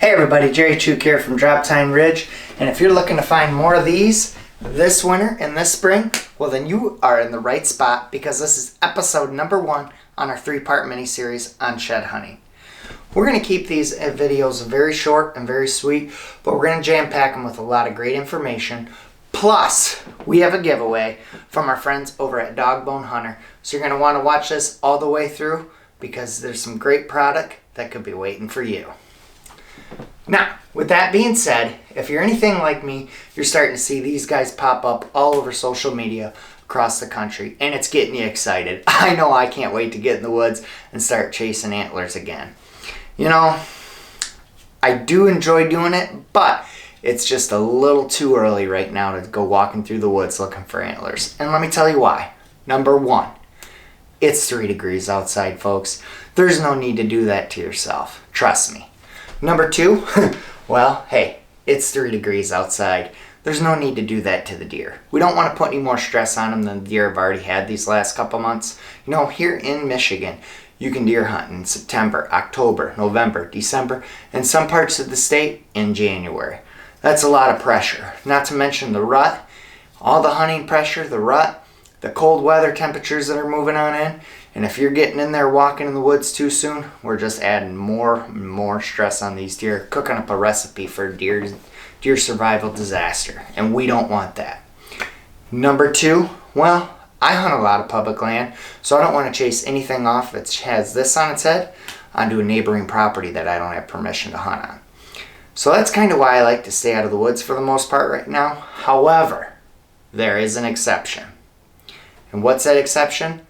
Hey everybody, Jerry Chook here from Drop Time Ridge, and if you're looking to find more of these this winter and this spring, well then you are in the right spot, because this is episode number 1 on our 3-part mini-series on shed hunting. We're going to keep these videos very short and very sweet, but we're going to jam-pack them with a lot of great information. Plus, we have a giveaway from our friends over at DogBone Hunter, so you're going to want to watch this all the way through, because there's some great product that could be waiting for you. Now, with that being said, if you're anything like me, you're starting to see these guys pop up all over social media across the country, and it's getting you excited. I know I can't wait to get in the woods and start chasing antlers again. You know, I do enjoy doing it, but it's just a little too early right now to go walking through the woods looking for antlers. And let me tell you why. Number 1, it's 3 degrees outside, folks. There's no need to do that to yourself. Trust me. Number 2, well, hey, it's 3 degrees outside. There's no need to do that to the deer. We don't want to put any more stress on them than the deer have already had these last couple months. You know, here in Michigan, you can deer hunt in September, October, November, December, and some parts of the state in January. That's a lot of pressure. Not to mention the rut, all the hunting pressure, the rut, the cold weather temperatures that are moving on in. And if you're getting in there walking in the woods too soon, we're just adding more and more stress on these deer, cooking up a recipe for deer survival disaster. And we don't want that. Number 2, well, I hunt a lot of public land, so I don't want to chase anything off that has this on its head onto a neighboring property that I don't have permission to hunt on. So that's kind of why I like to stay out of the woods for the most part right now. However, there is an exception. And what's that exception?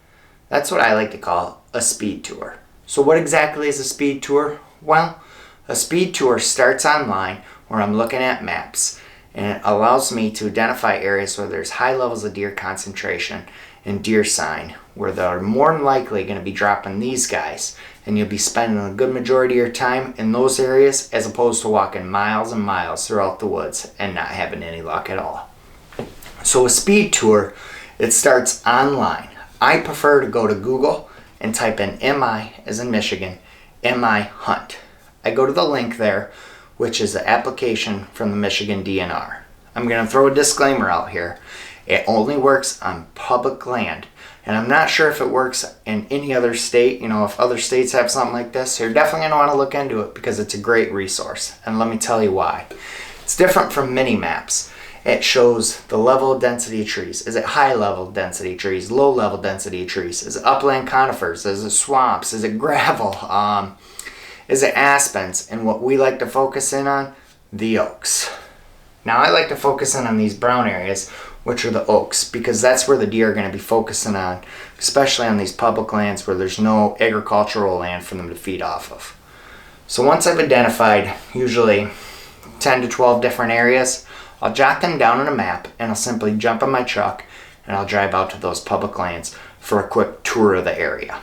That's what I like to call a speed tour. So what exactly is a speed tour? Well, a speed tour starts online where I'm looking at maps, and it allows me to identify areas where there's high levels of deer concentration and deer sign, where they're more than likely going to be dropping these guys, and you'll be spending a good majority of your time in those areas as opposed to walking miles and miles throughout the woods and not having any luck at all. So a speed tour, it starts online. I prefer to go to Google and type in MI, as in Michigan, MI Hunt. I go to the link there, which is the application from the Michigan DNR. I'm going to throw a disclaimer out here. It only works on public land. And I'm not sure if it works in any other state. You know, if other states have something like this, so you're definitely going to want to look into it, because it's a great resource. And let me tell you why. It's different from mini maps. It shows the level of density of trees. Is it high level density trees, low level density of trees? Is it upland conifers? Is it swamps? Is it gravel? Is it aspens? And what we like to focus in on, the oaks. Now I like to focus in on these brown areas, which are the oaks, because that's where the deer are going to be focusing on, especially on these public lands where there's no agricultural land for them to feed off of. So once I've identified usually 10 to 12 different areas, I'll jot them down on a map, and I'll simply jump in my truck and I'll drive out to those public lands for a quick tour of the area.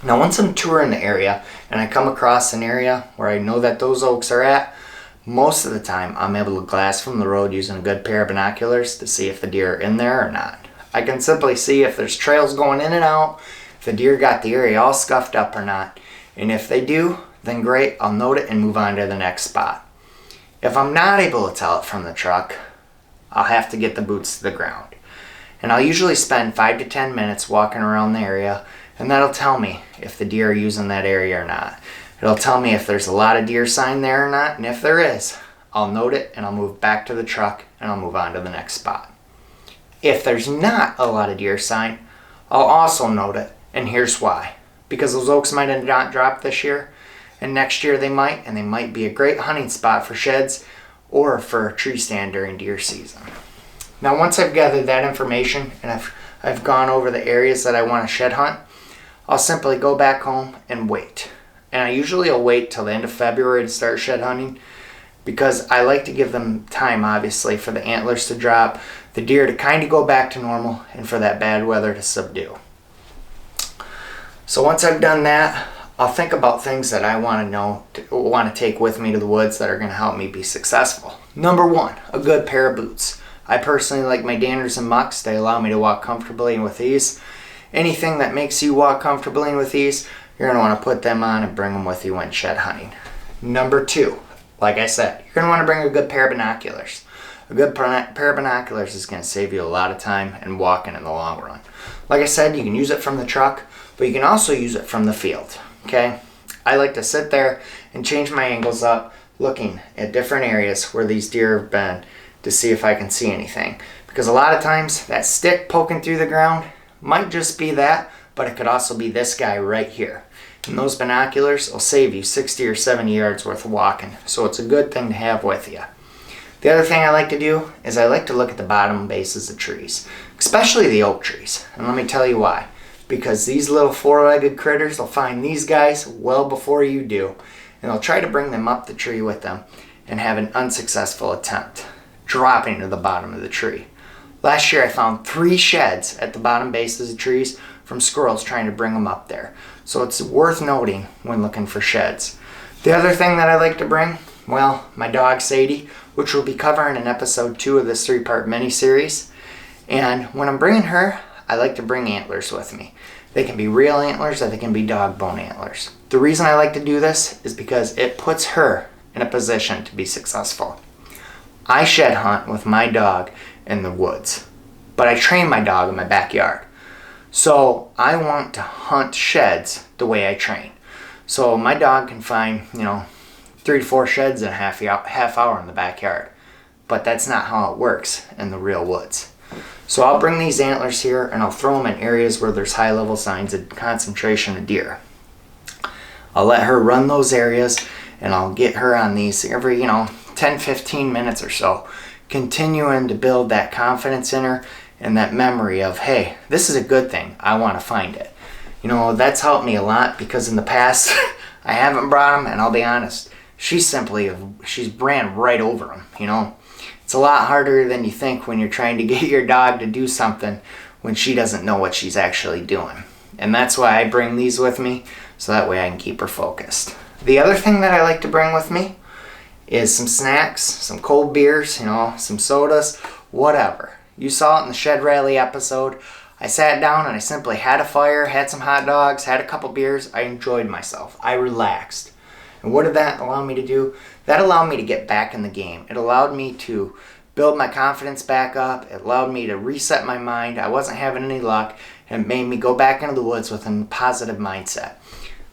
Now once I'm touring the area and I come across an area where I know that those oaks are at, most of the time I'm able to glass from the road using a good pair of binoculars to see if the deer are in there or not. I can simply see if there's trails going in and out, if the deer got the area all scuffed up or not, and if they do, then great, I'll note it and move on to the next spot. If I'm not able to tell it from the truck, I'll have to get the boots to the ground. And I'll usually spend 5 to 10 minutes walking around the area, and that'll tell me if the deer are using that area or not. It'll tell me if there's a lot of deer sign there or not, and if there is, I'll note it and I'll move back to the truck and I'll move on to the next spot. If there's not a lot of deer sign, I'll also note it, and here's why. Because those oaks might have not dropped this year, and next year they might, and they might be a great hunting spot for sheds or for a tree stand during deer season. Now once I've gathered that information and I've gone over the areas that I want to shed hunt, I'll simply go back home and wait. And I usually will wait till the end of February to start shed hunting, because I like to give them time, obviously, for the antlers to drop, the deer to kind of go back to normal, and for that bad weather to subdue. So once I've done that, I'll think about things that I want to take with me to the woods that are going to help me be successful. Number 1, a good pair of boots. I personally like my Danners and Mucks. They allow me to walk comfortably and with ease. Anything that makes you walk comfortably and with ease, you're going to want to put them on and bring them with you when shed hunting. Number 2, like I said, you're going to want to bring a good pair of binoculars. A good pair of binoculars is going to save you a lot of time and walking in the long run. Like I said, you can use it from the truck, but you can also use it from the field, okay? I like to sit there and change my angles up, looking at different areas where these deer have been to see if I can see anything. Because a lot of times that stick poking through the ground might just be that, but it could also be this guy right here. And those binoculars will save you 60 or 70 yards worth of walking. So it's a good thing to have with you. The other thing I like to do is I like to look at the bottom bases of trees, especially the oak trees. And let me tell you why. Because these little four-legged critters will find these guys well before you do, and they'll try to bring them up the tree with them and have an unsuccessful attempt, dropping to the bottom of the tree. Last year I found 3 sheds at the bottom bases of trees from squirrels trying to bring them up there. So it's worth noting when looking for sheds. The other thing that I like to bring, well, my dog Sadie, which we'll be covering in episode 2 of this 3-part mini-series. And when I'm bringing her, I like to bring antlers with me. They can be real antlers or they can be dog bone antlers. The reason I like to do this is because it puts her in a position to be successful. I shed hunt with my dog in the woods, but I train my dog in my backyard. So I want to hunt sheds the way I train. So my dog can find, 3 to 4 sheds in a half hour in the backyard. But that's not how it works in the real woods. So I'll bring these antlers here and I'll throw them in areas where there's high level signs of concentration of deer. I'll let her run those areas and I'll get her on these every 10-15 minutes or so, continuing to build that confidence in her and that memory of, hey, this is a good thing, I want to find it. That's helped me a lot because in the past I haven't brought them, and I'll be honest, she's ran right over them. It's a lot harder than you think when you're trying to get your dog to do something when she doesn't know what she's actually doing. And that's why I bring these with me, so that way I can keep her focused. The other thing that I like to bring with me is some snacks, some cold beers, some sodas, whatever. You saw it in the Shed Rally episode. I sat down and I simply had a fire, had some hot dogs, had a couple beers. I enjoyed myself. I relaxed. And what did that allow me to do? That allowed me to get back in the game. It allowed me to build my confidence back up. It allowed me to reset my mind. I wasn't having any luck. And it made me go back into the woods with a positive mindset.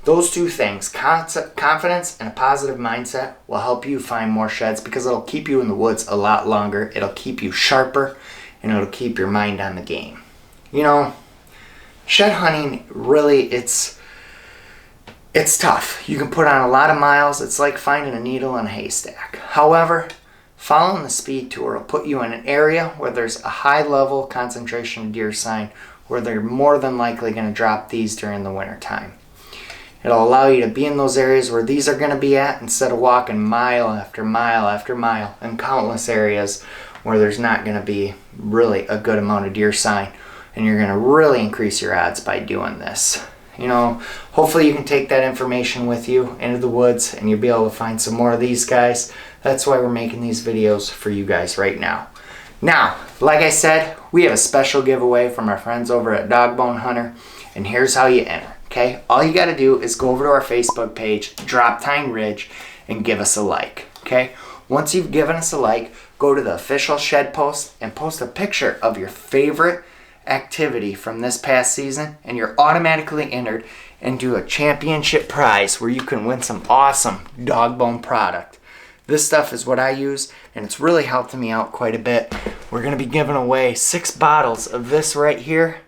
Those 2 things, confidence and a positive mindset, will help you find more sheds because it'll keep you in the woods a lot longer. It'll keep you sharper and it'll keep your mind on the game. Shed hunting, really, it's tough. You can put on a lot of miles. It's like finding a needle in a haystack. However, following the speed tour will put you in an area where there's a high level concentration of deer sign where they're more than likely going to drop these during the winter time. It'll allow you to be in those areas where these are going to be at instead of walking mile after mile after mile in countless areas where there's not going to be really a good amount of deer sign, and you're going to really increase your odds by doing this. Hopefully you can take that information with you into the woods and you'll be able to find some more of these guys. That's why we're making these videos for you guys right now. Now, like I said, we have a special giveaway from our friends over at DogBone Hunter, and here's how you enter. Okay, all you got to do is go over to our Facebook page, Drop Tine Ridge, and give us a like. Okay, once you've given us a like, go to the official shed post and post a picture of your favorite activity from this past season, and you're automatically entered into a championship prize where you can win some awesome DogBone product. This stuff is what I use, and it's really helped me out quite a bit. We're going to be giving away 6 bottles of this right here,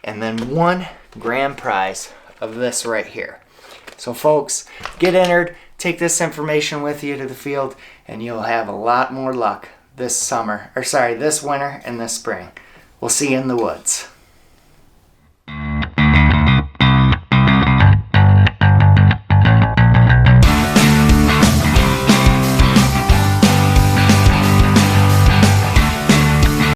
and then 1 grand prize of this right here. So folks, get entered, take this information with you to the field, and you'll have a lot more luck this winter and this spring. We'll see you in the woods.